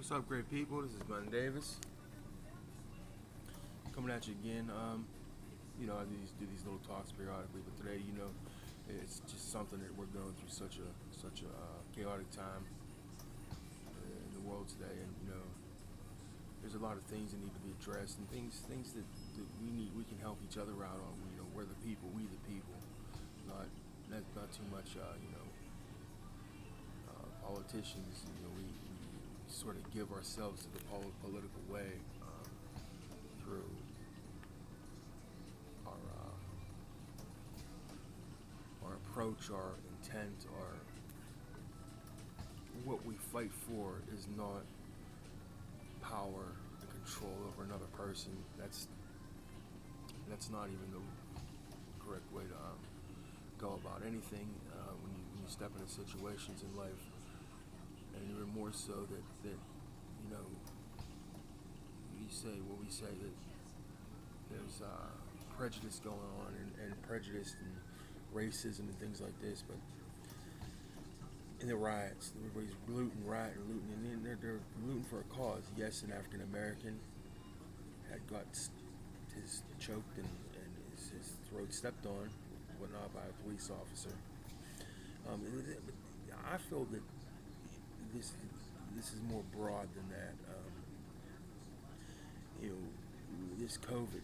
What's up, great people? This is Glenn Davis coming at you again. I do these little talks periodically, but today, it's just something that we're going through such a chaotic time in the world today, and there's a lot of things that need to be addressed, and things that we can help each other out on. We're the people, we the people, not too much, politicians. We sort of give ourselves to the political way through our approach, our intent, our what we fight for is not power and control over another person. That's not even the correct way to go about anything when you step into situations in life, and even more so that we say that there's prejudice going on, and prejudice and racism and things like this, but in the riots, everybody's looting, and they're looting for a cause. Yes, an African American had got his choked and his throat stepped on, whatnot, by a police officer. I feel that this is more broad than that. This COVID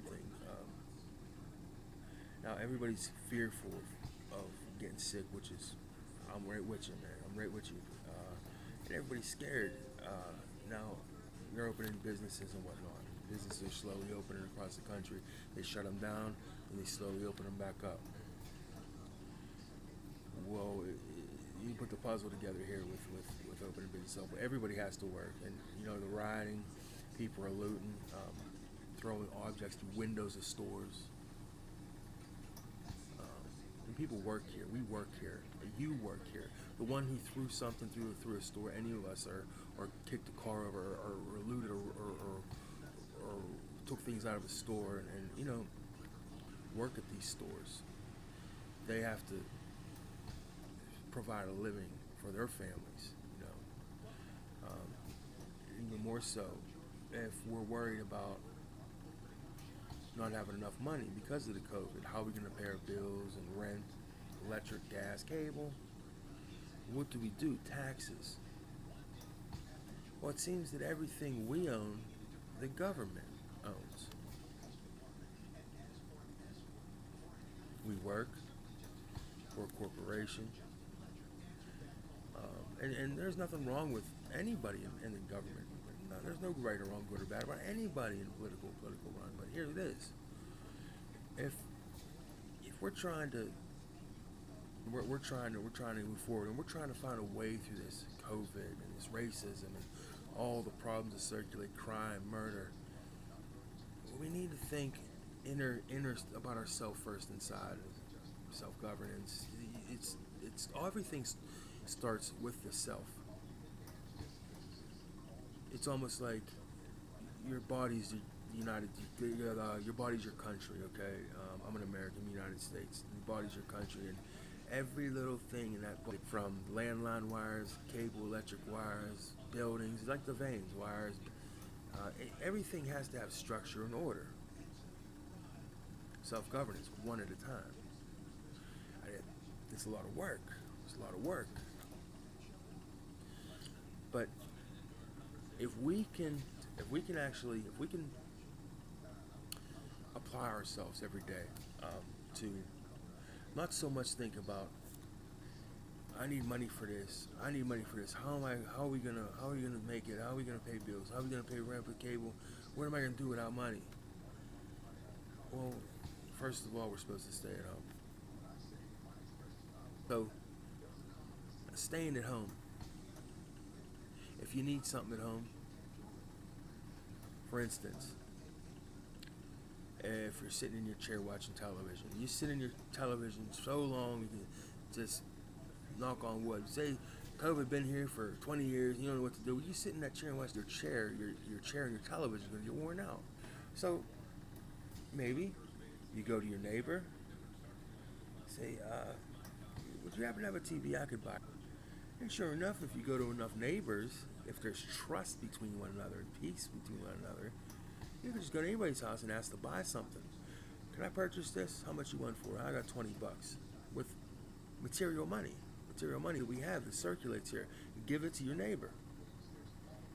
thing. Now everybody's fearful of getting sick, which is, I'm right with you, man. I'm right with you. And everybody's scared. Now they're opening businesses and whatnot. Businesses are slowly opening across the country. They shut them down and they slowly open them back up. Well, you put the puzzle together here with opening business up. Everybody has to work, and the rioting, people are looting, throwing objects through windows of stores. And people work here. We work here. You work here. The one who threw something through a store, any of us, or kicked a car over, or looted, or took things out of a store, and work at these stores. They have to provide a living for their families. Even more so if we're worried about not having enough money because of the COVID. How are we going to pay our bills and rent, electric, gas, cable? What do we do? Taxes. Well, it seems that everything we own, the government owns. We work for a corporation. And there's nothing wrong with anybody in the government. No, there's no right or wrong, good or bad about anybody in the political run. But here it is. If we're trying to move forward, and we're trying to find a way through this COVID and this racism and all the problems that circulate, crime, murder, we need to think inner about ourselves first inside. Self-governance. It's everything starts with the self. It's almost like your body's your body's your country, okay? I'm an American, United States. Your body's your country, and every little thing in that body, from landline wires, cable, electric wires, buildings, like the veins, wires, everything has to have structure and order. Self-governance, one at a time. It's a lot of work. But if we can apply ourselves every day to not so much think about, I need money for this. How are we gonna make it? How are we gonna pay bills? How are we gonna pay rent with cable? What am I gonna do without money? Well, first of all, we're supposed to stay at home. So, staying at home. If you need something at home, for instance, if you're sitting in your chair watching television, you sit in your television so long, you can just knock on wood. Say COVID been here for 20 years, you don't know what to do. You sit in that chair and watch your chair and your television is going to get worn out. So maybe you go to your neighbor, say, would you happen to have a TV I could buy? And sure enough, if you go to enough neighbors, if there's trust between one another and peace between one another, you can just go to anybody's house and ask to buy something. Can I purchase this? How much you want for it? I got 20 bucks. With material money. Material money that we have that circulates here. You give it to your neighbor.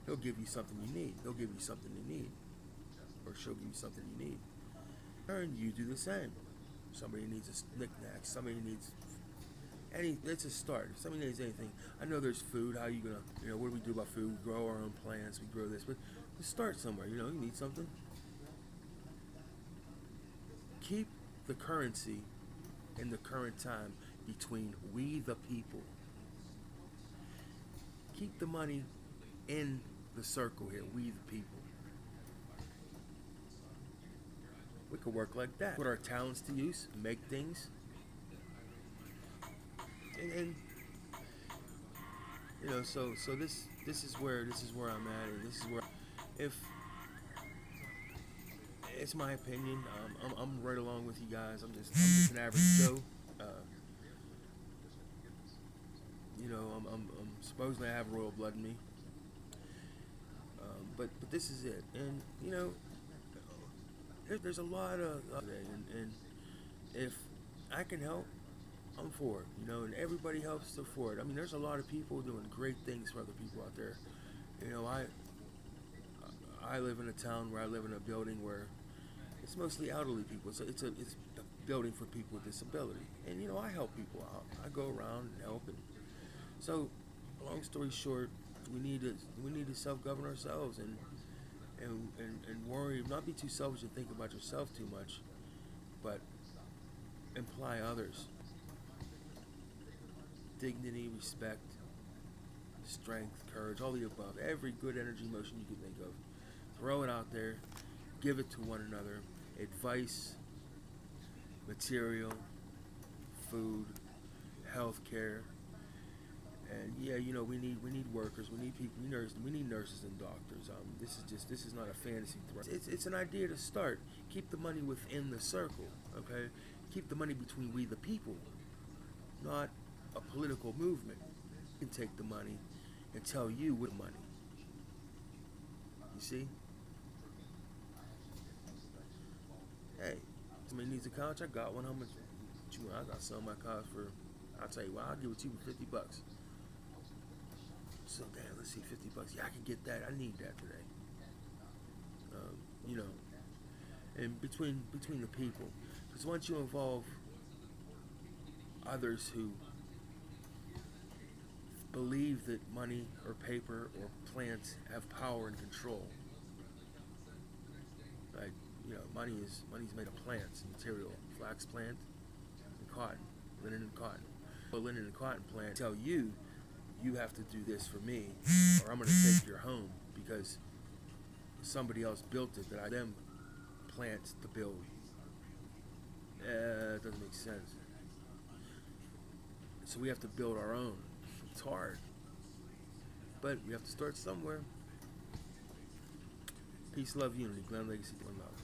He'll give you something you need. He'll give you something you need. Or she'll give you something you need. And you do the same. Somebody needs a knick-knack. Somebody needs it's a start. If somebody needs anything, I know there's food. How are you gonna, what do we do about food? We grow our own plants. We grow this, but let's start somewhere. You need something. Keep the currency in the current time between we the people. Keep the money in the circle here, we the people. We could work like that. Put our talents to use, make things. And so this is where I'm at, and this is where, if it's my opinion, I'm right along with you guys. I'm just an average Joe. I'm supposedly I have royal blood in me, but this is it, and there's a lot of and if I can help, I'm for it, and everybody helps, they're for it. I mean, there's a lot of people doing great things for other people out there. I live in a town where I live in a building where it's mostly elderly people. It's a building for people with disability, and I help people out. I go around and help, and so long story short, we need to self-govern ourselves and worry, not be too selfish and think about yourself too much, but imply others. Dignity, respect, strength, courage, all the above. Every good energy emotion you can think of. Throw it out there. Give it to one another. Advice, material, food, healthcare. And we need workers, we need people, we need nurses and doctors. This is not a fantasy threat. It's an idea to start. Keep the money within the circle, okay? Keep the money between we the people, not a political movement. You can take the money and tell you with money. You see? Hey, somebody needs a couch, I got one. How much you want? I got some of my couch for, I'll tell you what, I'll give it to you for 50 bucks. So damn, let's see, 50 bucks. Yeah, I can get that. I need that today. And between the people, because once you involve others who believe that money or paper or plants have power and control, like money's made of plants, material, flax plant, and cotton, linen and cotton. A linen and cotton plant tell you have to do this for me, or I'm going to take your home because somebody else built it that I them plant to build. It doesn't make sense. So we have to build our own. It's hard, but we have to start somewhere. Peace, love, unity. Glenn Legacy, one love.